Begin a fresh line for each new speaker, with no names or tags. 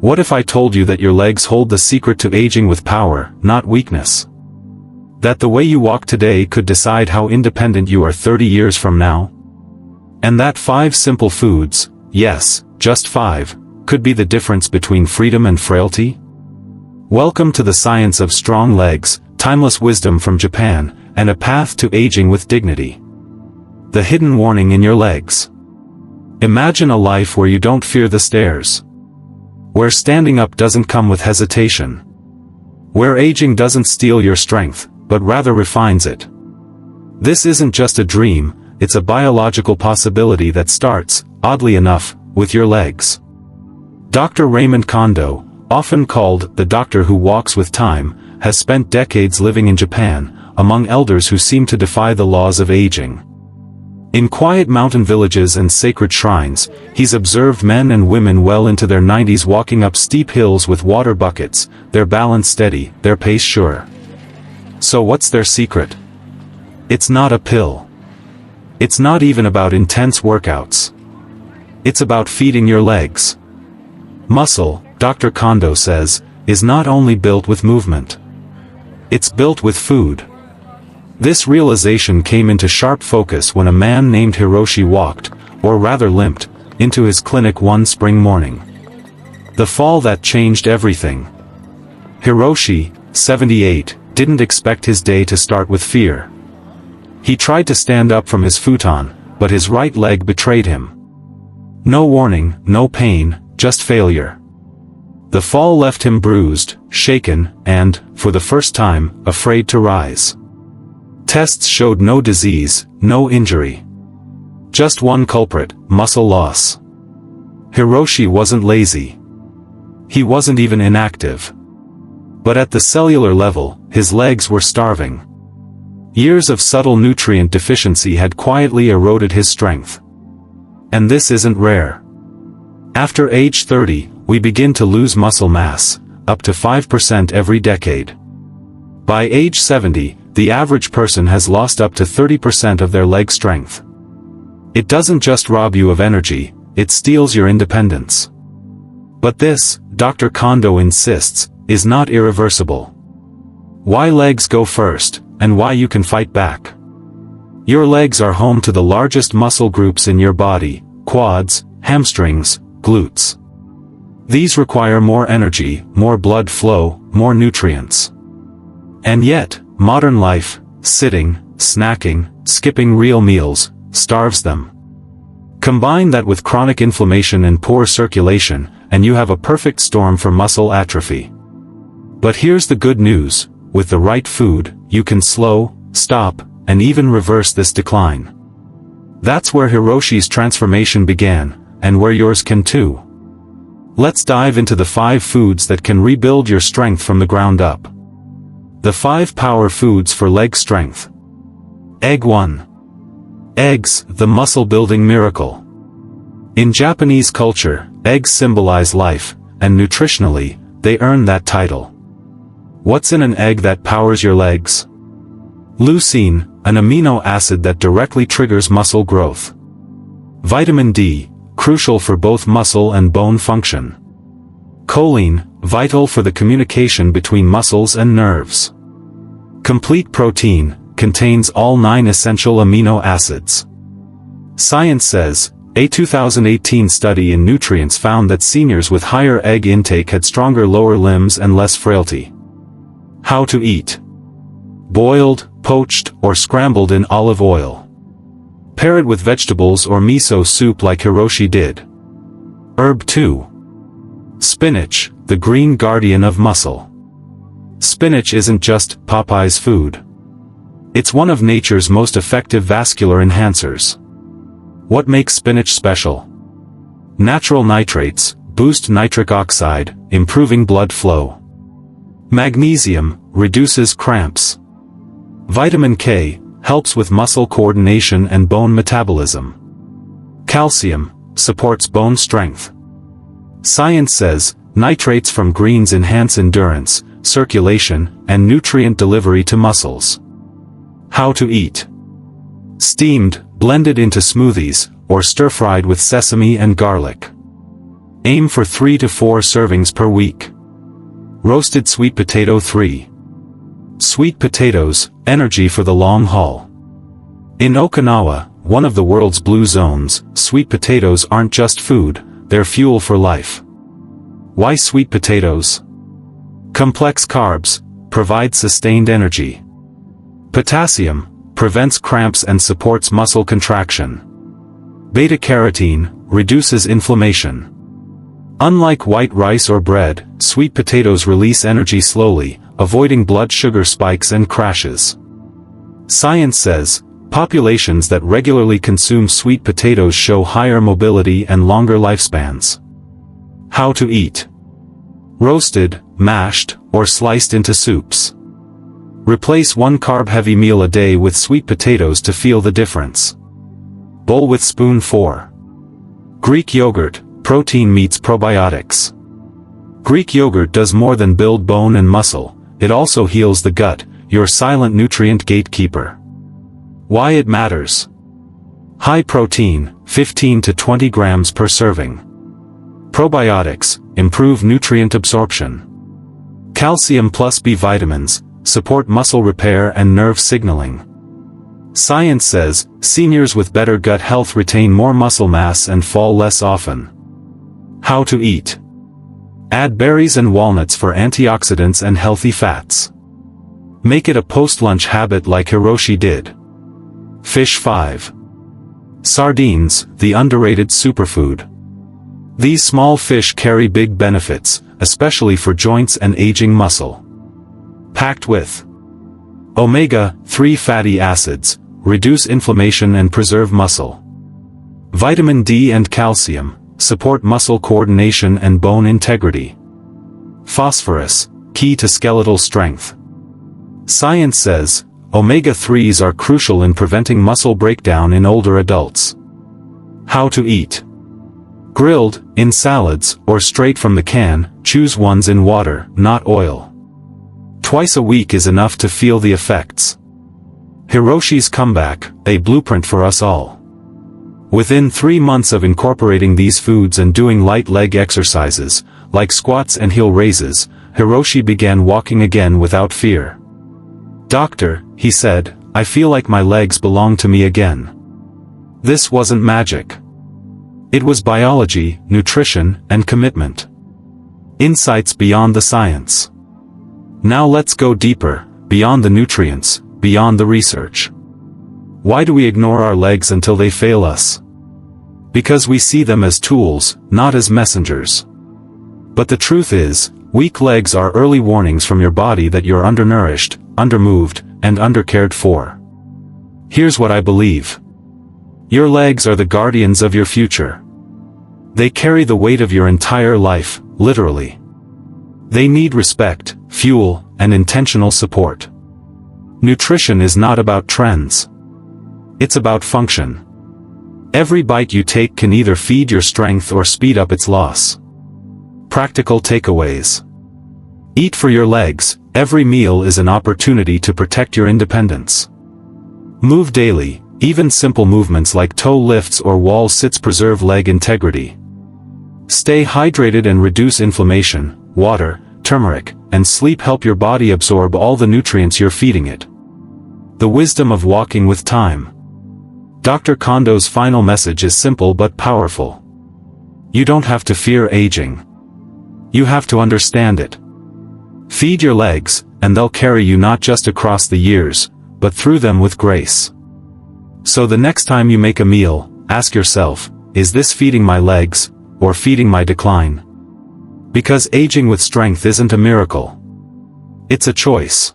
What if I told you that your legs hold the secret to aging with power, not weakness? That the way you walk today could decide how independent you are 30 years from now? And that 5 simple foods, yes, just 5, could be the difference between freedom and frailty? Welcome to the science of strong legs, timeless wisdom from Japan, and a path to aging with dignity. The hidden warning in your legs. Imagine a life where you don't fear the stairs. Where standing up doesn't come with hesitation. Where aging doesn't steal your strength, but rather refines it. This isn't just a dream, it's a biological possibility that starts, oddly enough, with your legs. Dr. Raymond Kondo, often called the doctor who walks with time, has spent decades living in Japan, among elders who seem to defy the laws of aging. In quiet mountain villages and sacred shrines, he's observed men and women well into their 90s walking up steep hills with water buckets, their balance steady, their pace sure. So what's their secret? It's not a pill. It's not even about intense workouts. It's about feeding your legs. Muscle, Dr. Kondo says, is not only built with movement. It's built with food. This realization came into sharp focus when a man named Hiroshi walked, or rather limped, into his clinic one spring morning. The fall that changed everything. Hiroshi, 78, didn't expect his day to start with fear. He tried to stand up from his futon, but his right leg betrayed him. No warning, no pain, just failure. The fall left him bruised, shaken, and, for the first time, afraid to rise. Tests showed no disease, no injury. Just one culprit, muscle loss. Hiroshi wasn't lazy. He wasn't even inactive. But at the cellular level, his legs were starving. Years of subtle nutrient deficiency had quietly eroded his strength. And this isn't rare. After age 30, we begin to lose muscle mass, up to 5% every decade. By age 70, the average person has lost up to 30% of their leg strength. It doesn't just rob you of energy, it steals your independence. But this, Dr. Kondo insists, is not irreversible. Why legs go first, and why you can fight back. Your legs are home to the largest muscle groups in your body: quads, hamstrings, glutes. These require more energy, more blood flow, more nutrients. And yet, modern life, sitting, snacking, skipping real meals, starves them. Combine that with chronic inflammation and poor circulation, and you have a perfect storm for muscle atrophy. But here's the good news: with the right food, you can slow, stop, and even reverse this decline. That's where Hiroshi's transformation began, and where yours can too. Let's dive into the 5 foods that can rebuild your strength from the ground up. The 5 power foods for leg strength. Egg 1. Eggs, the muscle-building miracle. In Japanese culture, eggs symbolize life, and nutritionally, they earn that title. What's in an egg that powers your legs? Leucine, an amino acid that directly triggers muscle growth. Vitamin D, crucial for both muscle and bone function. Choline, vital for the communication between muscles and nerves. Complete protein, contains all 9 essential amino acids. Science says, a 2018 study in nutrients found that seniors with higher egg intake had stronger lower limbs and less frailty. How to eat. Boiled, poached, or scrambled in olive oil. Pair it with vegetables or miso soup like Hiroshi did. Herb 2. Spinach, the green guardian of muscle. Spinach isn't just Popeye's food. It's one of nature's most effective vascular enhancers. What makes spinach special? Natural nitrates, boost nitric oxide, improving blood flow. Magnesium, reduces cramps. Vitamin K, helps with muscle coordination and bone metabolism. Calcium, supports bone strength. Science says, nitrates from greens enhance endurance, circulation, and nutrient delivery to muscles. How to eat. Steamed, blended into smoothies, or stir-fried with sesame and garlic. Aim for 3 to 4 servings per week. Roasted sweet potato 3. Sweet potatoes, energy for the long haul. In Okinawa, one of the world's blue zones, sweet potatoes aren't just food, they're fuel for life. Why sweet potatoes? Complex carbs provide sustained energy. Potassium prevents cramps and supports muscle contraction. Beta-carotene reduces inflammation. Unlike white rice or bread, sweet potatoes release energy slowly, avoiding blood sugar spikes and crashes. Science says, populations that regularly consume sweet potatoes show higher mobility and longer lifespans. How to eat. Roasted, mashed, or sliced into soups. Replace one carb-heavy meal a day with sweet potatoes to feel the difference. Bowl with spoon 4. Greek yogurt, protein meets probiotics. Greek yogurt does more than build bone and muscle, it also heals the gut, your silent nutrient gatekeeper. Why it matters. High protein, 15 to 20 grams per serving. Probiotics, improve nutrient absorption. Calcium plus B vitamins, support muscle repair and nerve signaling. Science says, seniors with better gut health retain more muscle mass and fall less often. How to eat. Add berries and walnuts for antioxidants and healthy fats. Make it a post-lunch habit like Hiroshi did. Fish 5. Sardines, the underrated superfood. These small fish carry big benefits, especially for joints and aging muscle. Packed with omega-3 fatty acids, reduce inflammation and preserve muscle. Vitamin D and calcium, support muscle coordination and bone integrity. Phosphorus, key to skeletal strength. Science says, omega-3s are crucial in preventing muscle breakdown in older adults. How to eat. Grilled, in salads, or straight from the can, choose ones in water, not oil. Twice a week is enough to feel the effects. Hiroshi's comeback, a blueprint for us all. Within 3 months of incorporating these foods and doing light leg exercises, like squats and heel raises, Hiroshi began walking again without fear. "Doctor," he said, "I feel like my legs belong to me again." This wasn't magic. It was biology, nutrition, and commitment. Insights beyond the science. Now let's go deeper, beyond the nutrients, beyond the research. Why do we ignore our legs until they fail us? Because we see them as tools, not as messengers. But the truth is, weak legs are early warnings from your body that you're undernourished, undermoved, and undercared for. Here's what I believe. Your legs are the guardians of your future. They carry the weight of your entire life, literally. They need respect, fuel, and intentional support. Nutrition is not about trends. It's about function. Every bite you take can either feed your strength or speed up its loss. Practical takeaways. Eat for your legs, every meal is an opportunity to protect your independence. Move daily, even simple movements like toe lifts or wall sits preserve leg integrity. Stay hydrated and reduce inflammation, water, turmeric, and sleep help your body absorb all the nutrients you're feeding it. The wisdom of walking with time. Dr. Kondo's final message is simple but powerful. You don't have to fear aging. You have to understand it. Feed your legs, and they'll carry you not just across the years, but through them with grace. So the next time you make a meal, ask yourself, is this feeding my legs, or feeding my decline? Because aging with strength isn't a miracle. It's a choice.